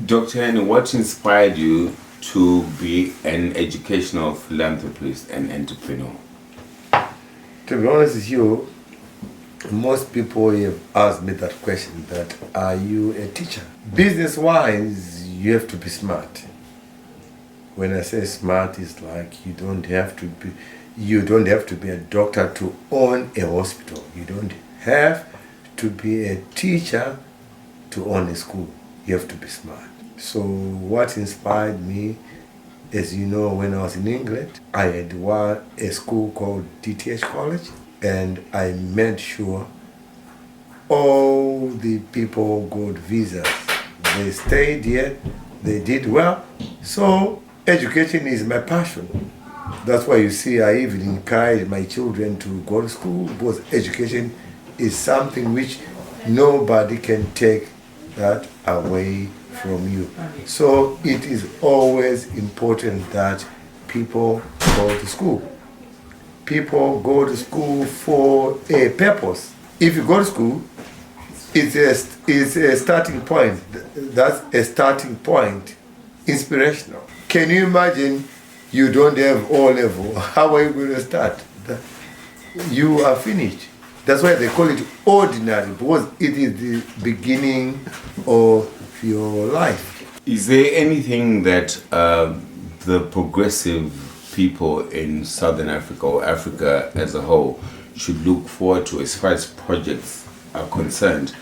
Dr. Henney, what inspired you to be an educational philanthropist and entrepreneur? To be honest with you, most people have asked me that question, that are you a teacher? Business-wise, you have to be smart. When I say smart, it's like you don't have to be a doctor to own a hospital. You don't have to be a teacher to own a school. You have to be smart. So what inspired me, as you know, when I was in England, I had a school called DTH College, and I made sure all the people got visas. They stayed here, they did well. So education is my passion. That's why you see I even encourage my children to go to school, because education is something which nobody can take that away from you. So it is always important that people go to school. People go to school for a purpose. If you go to school, it's a starting point. That's a starting point, inspirational. Can you imagine you don't have O level? How are you going to start? You are finished. That's why they call it ordinary, because it is the beginning of your life. Is there anything that the progressive people in Southern Africa or Africa as a whole should look forward to as far as projects are concerned?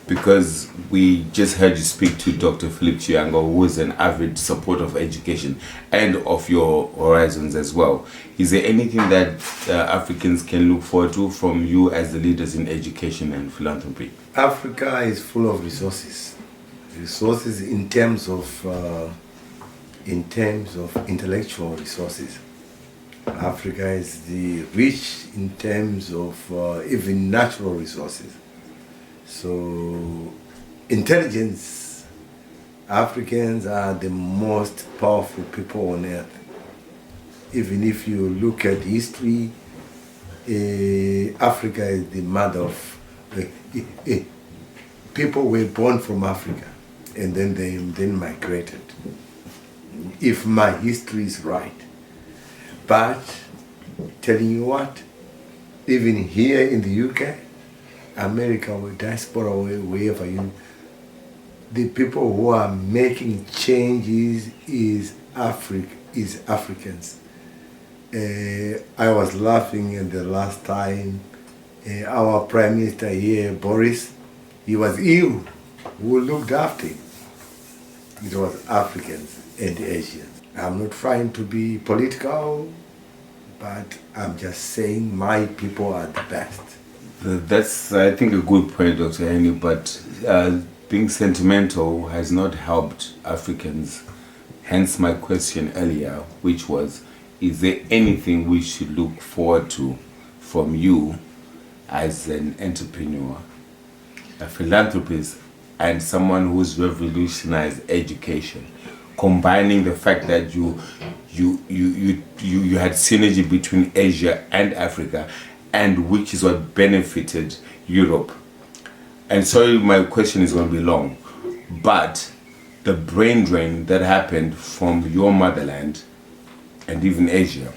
Because we just heard you speak to Dr. Philip Chiango, who is an avid supporter of education and of your horizons as well. Is there anything that Africans can look forward to from you as the leaders in education and philanthropy? Africa is full of resources. Resources in terms of intellectual resources. Africa is rich in terms of even natural resources. So, intelligence, Africans are the most powerful people on earth. Even if you look at history, Africa is the mother of people were born from Africa, and then they migrated. If my history is right. But telling you what, even here in the UK, America or diaspora or wherever the people who are making changes is Africans. I was laughing at the last time our Prime Minister here, Boris, he was ill. Who looked after him? It was Africans and Asians. I'm not trying to be political, but I'm just saying my people are the best. That's, I think, a good point, Dr. Henney, but being sentimental has not helped Africans. Hence my question earlier, which was, is there anything we should look forward to from you as an entrepreneur, a philanthropist, and someone who's revolutionized education, combining the fact that you had synergy between Asia and Africa, and which is what benefited Europe? And sorry, my question is going to be long, but the brain drain that happened from your motherland and even Asia,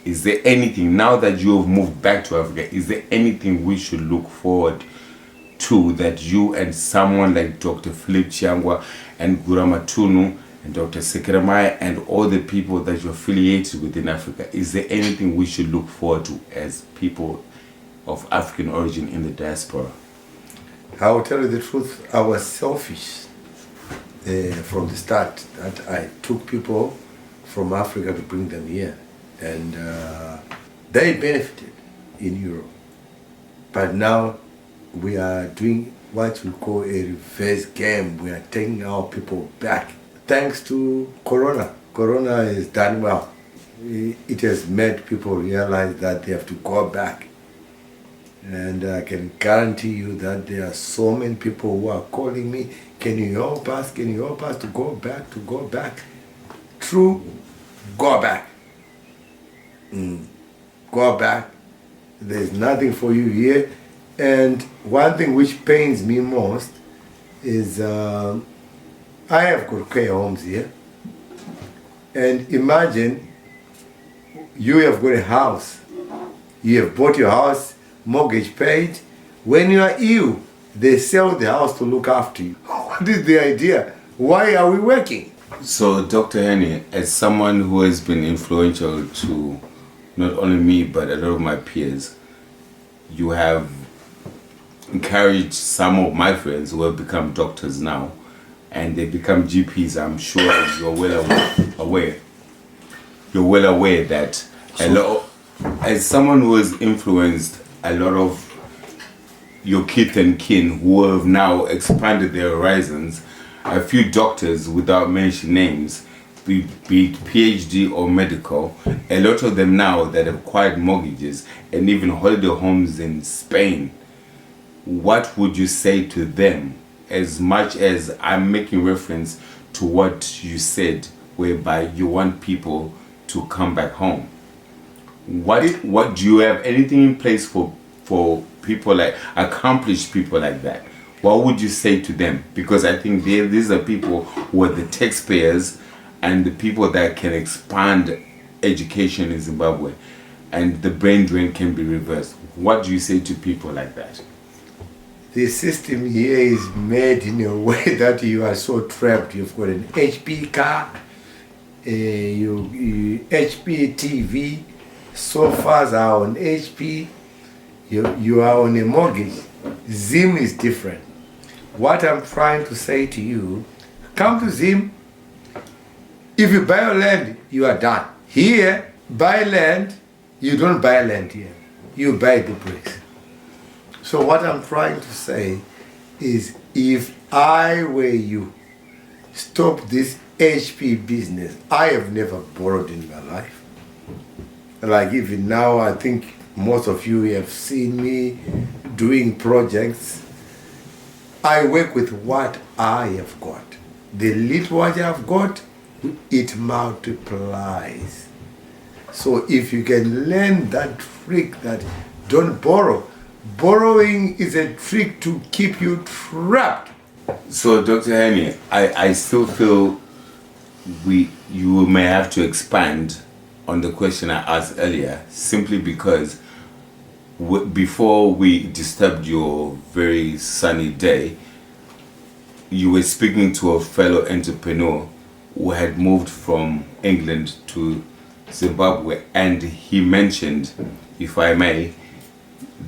is there anything, now that you have moved back to Africa, is there anything we should look forward to that you and someone like Dr. Philip Chiangwa and Guramatunu and Dr. Sekeramaya and all the people that you're affiliated with in Africa, is there anything we should look forward to as people of African origin in the diaspora? I will tell you the truth, I was selfish from the start, that I took people from Africa to bring them here, and they benefited in Europe. But now we are doing what we call a reverse game. We are taking our people back. Thanks to Corona. Corona has done well. It has made people realize that they have to go back. And I can guarantee you that there are so many people who are calling me, can you help us? Can you help us to go back? True, go back. Go back. There's nothing for you here. And one thing which pains me most is I have got care homes here. And imagine you have got a house. You have bought your house, mortgage paid. When you are ill, they sell the house to look after you. What is the idea? Why are we working? So, Dr. Henney, as someone who has been influential to not only me but a lot of my peers, you have encouraged some of my friends who have become doctors now, and they become GPs. I'm sure you're well aware. You're well aware that as someone who has influenced a lot of your kith and kin who have now expanded their horizons, a few doctors, without mentioning names, be it PhD or medical, a lot of them now that have acquired mortgages and even holiday homes in Spain, what would you say to them? As much as I'm making reference to what you said, whereby you want people to come back home. What do you have anything in place for people like accomplished people like that? What would you say to them? Because I think these are people who are the taxpayers and the people that can expand education in Zimbabwe, and the brain drain can be reversed. What do you say to people like that? The system here is made in a way that you are so trapped. You've got an HP car, HP TV, sofas are on HP, you are on a mortgage. Zim is different. What I'm trying to say to you, come to Zim. If you buy a land, you are done. Here, buy land, you don't buy land here. You buy the bricks. So what I'm trying to say is, if I were you, stop this HP business. I have never borrowed in my life. Like even now, I think most of you have seen me doing projects. I work with what I have got. The little what I have got, it multiplies. So if you can learn that trick that don't borrow. Borrowing is a trick to keep you trapped. So, Dr. Henney, I still feel you may have to expand on the question I asked earlier, simply because before we disturbed your very sunny day, you were speaking to a fellow entrepreneur who had moved from England to Zimbabwe, and he mentioned, if I may,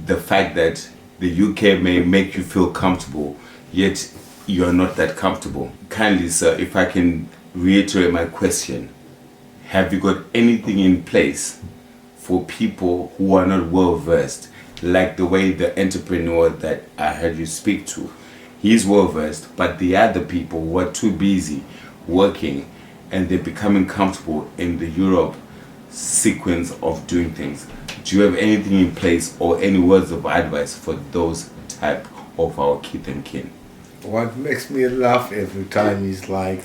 the fact that the UK may make you feel comfortable, yet you're not that comfortable. Kindly, sir, if I can reiterate my question, have you got anything in place for people who are not well versed, like the way the entrepreneur that I heard you speak to? He's well versed, but the other people who are too busy working and they're becoming comfortable in the Europe sequence of doing things. Do you have anything in place or any words of advice for those type of our kith and kin? What makes me laugh every time is like,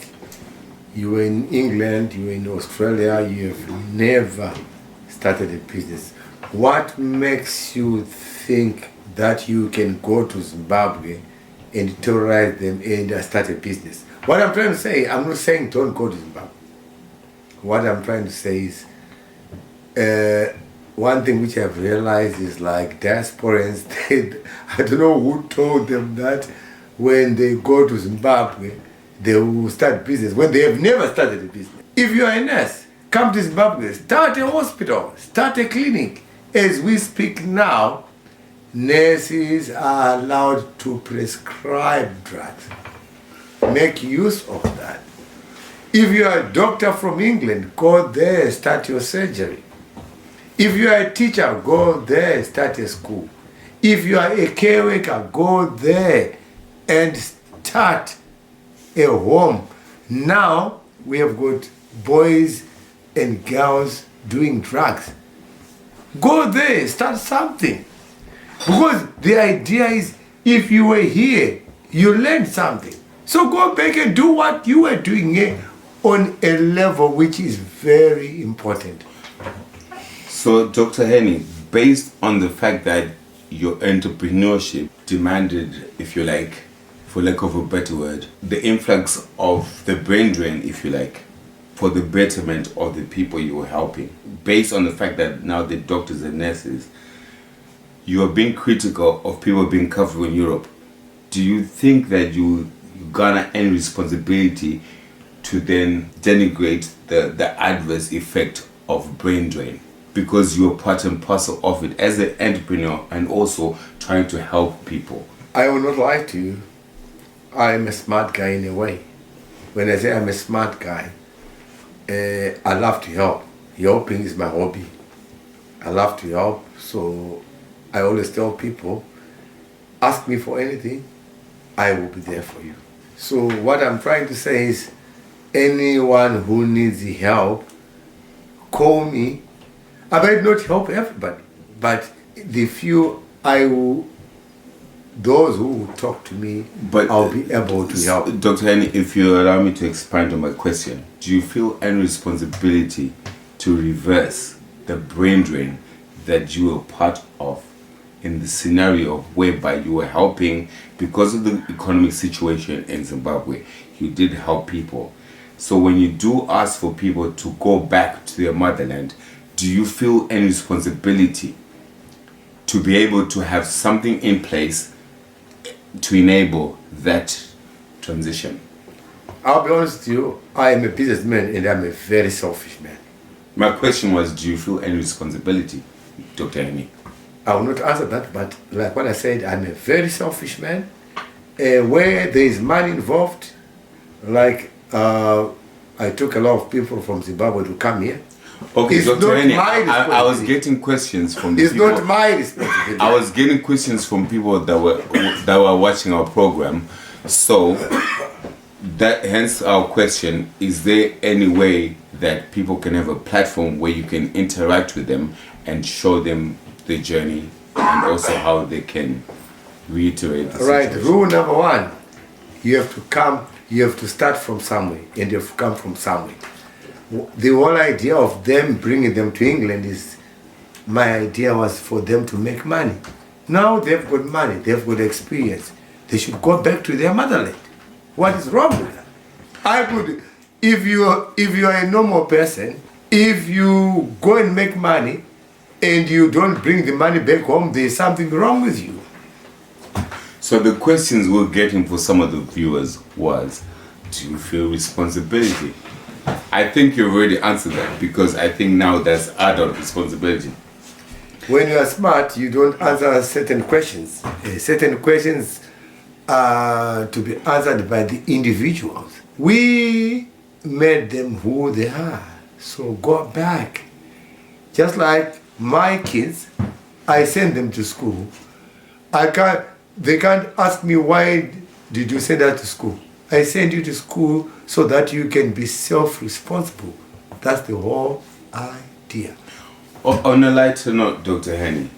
you were in England, you were in Australia, you have never started a business. What makes you think that you can go to Zimbabwe and terrorize them and start a business? What I'm trying to say, I'm not saying don't go to Zimbabwe. What I'm trying to say is, one thing which I've realized is like diasporans, I don't know who told them that when they go to Zimbabwe, they will start business when they have never started a business. If you are a nurse, come to Zimbabwe, start a hospital, start a clinic. As we speak now, nurses are allowed to prescribe drugs. Make use of that. If you are a doctor from England, go there, start your surgery. If you are a teacher, go there, start a school. If you are a care worker, go there and start a home. Now we have got boys and girls doing drugs. Go there, start something. Because the idea is, if you were here, you learned something. So go back and do what you were doing here on a level which is very important. So, Dr. Henney, based on the fact that your entrepreneurship demanded, if you like, for lack of a better word, the influx of the brain drain, if you like, for the betterment of the people you are helping. Based on the fact that now the doctors and nurses, you are being critical of people being comfortable in Europe. Do you think that you garner any responsibility to then denigrate the adverse effect of brain drain? Because you're part and parcel of it as an entrepreneur and also trying to help people. I will not lie to you. I'm a smart guy in a way. When I say I'm a smart guy, I love to help. Helping is my hobby. I love to help, so I always tell people, ask me for anything, I will be there for you. So what I'm trying to say is, anyone who needs help, call me. I might not help everybody, but the few those who will talk to me, but I'll be able to help. Dr. Henney, if you allow me to expand on my question, do you feel any responsibility to reverse the brain drain that you were part of in the scenario whereby you were helping because of the economic situation in Zimbabwe? You did help people. So when you do ask for people to go back to their motherland, do you feel any responsibility to be able to have something in place to enable that transition? I'll be honest with you, I am a businessman and I'm a very selfish man. My question was, do you feel any responsibility, Dr. Henney? I will not answer that, but like what I said, I'm a very selfish man. Where there is money involved, like I took a lot of people from Zimbabwe to come here. Okay, It's Dr. not Henney, my I was responsibility. getting questions from It's people. not my responsibility. I was getting questions from people that were watching our program. So that hence our question: is there any way that people can have a platform where you can interact with them and show them the journey and also how they can reiterate the Right, situation? rule number one, you have to start from somewhere and you have to come from somewhere. The whole idea of them bringing them to England is, my idea was for them to make money. Now they've got money, they've got experience. They should go back to their motherland. What is wrong with that? I could, if you are a normal person, if you go and make money and you don't bring the money back home, there's something wrong with you. So the questions we're getting for some of the viewers was, do you feel responsibility? I think you already answered that, because I think now that's adult responsibility. When you are smart, you don't answer certain questions. Certain questions are to be answered by the individuals. We made them who they are, so go back. Just like my kids, I send them to school. They can't ask me, why did you send her to school? I send you to school so that you can be self-responsible. That's the whole idea. On a lighter note, Dr. Henney,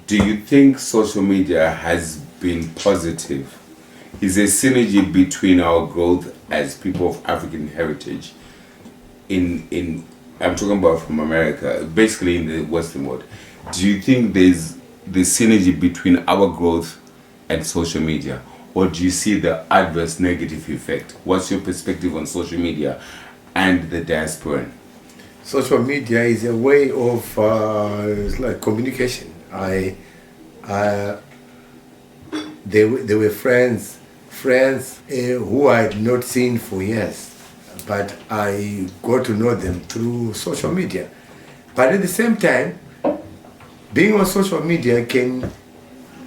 do you think social media has been positive? Is there synergy between our growth as people of African heritage I'm talking about from America, basically in the Western world? Do you think there's the synergy between our growth and social media? Or do you see the adverse negative effect? What's your perspective on social media and the diaspora? Social media is a way of it's like communication. They were friends who I had not seen for years, but I got to know them through social media. But at the same time, being on social media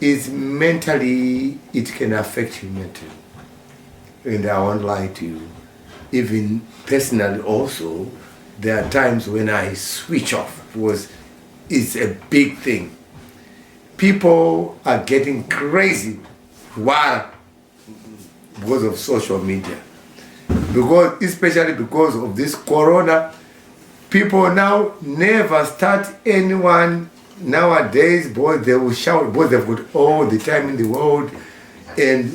it can affect you mentally. And I won't lie to you. Even personally also, there are times when I switch off, because it's a big thing. People are getting crazy. Why? Because of social media. Especially because of this corona, people now never start anyone. Nowadays, boy, they will shout, boy, they've got all the time in the world, and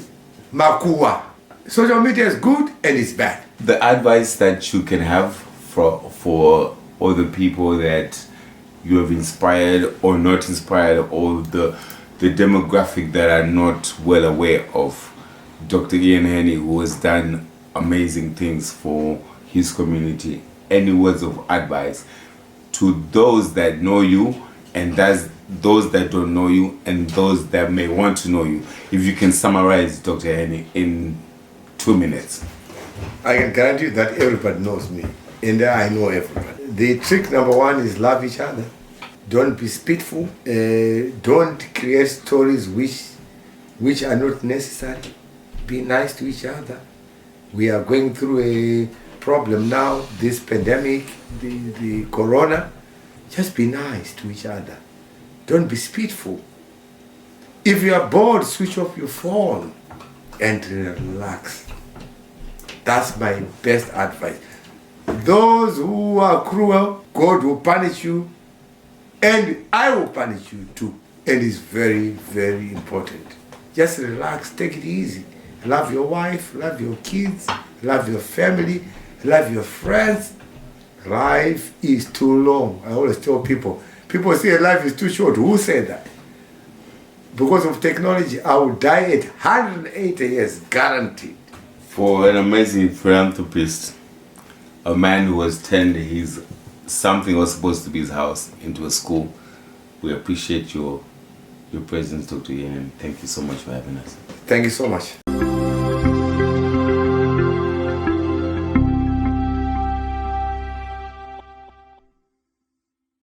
makua. Social media is good and it's bad. The advice that you can have for other people that you have inspired or not inspired, or the the demographic that are not well aware of Dr. Ian Henney, who has done amazing things for his community, any words of advice to those that know you and those that don't know you and those that may want to know you? If you can summarize Dr. Henney in 2 minutes. I can guarantee you that everybody knows me, and I know everybody. The trick number one is love each other. Don't be spiteful. Don't create stories which are not necessary. Be nice to each other. We are going through a problem now, this pandemic, the corona. Just be nice to each other. Don't be spiteful. If you are bored, switch off your phone and relax. That's my best advice. Those who are cruel, God will punish you, and I will punish you too. And it's very, very important. Just relax, take it easy. Love your wife, love your kids, love your family, love your friends. Life is too long. I always tell people say life is too short. Who said that? Because of technology, I will die at 180 years, guaranteed. For an amazing philanthropist, a man who has turned his something was supposed to be his house into a school, we appreciate your presence, Dr. Ian. Thank you so much for having us. Thank you so much.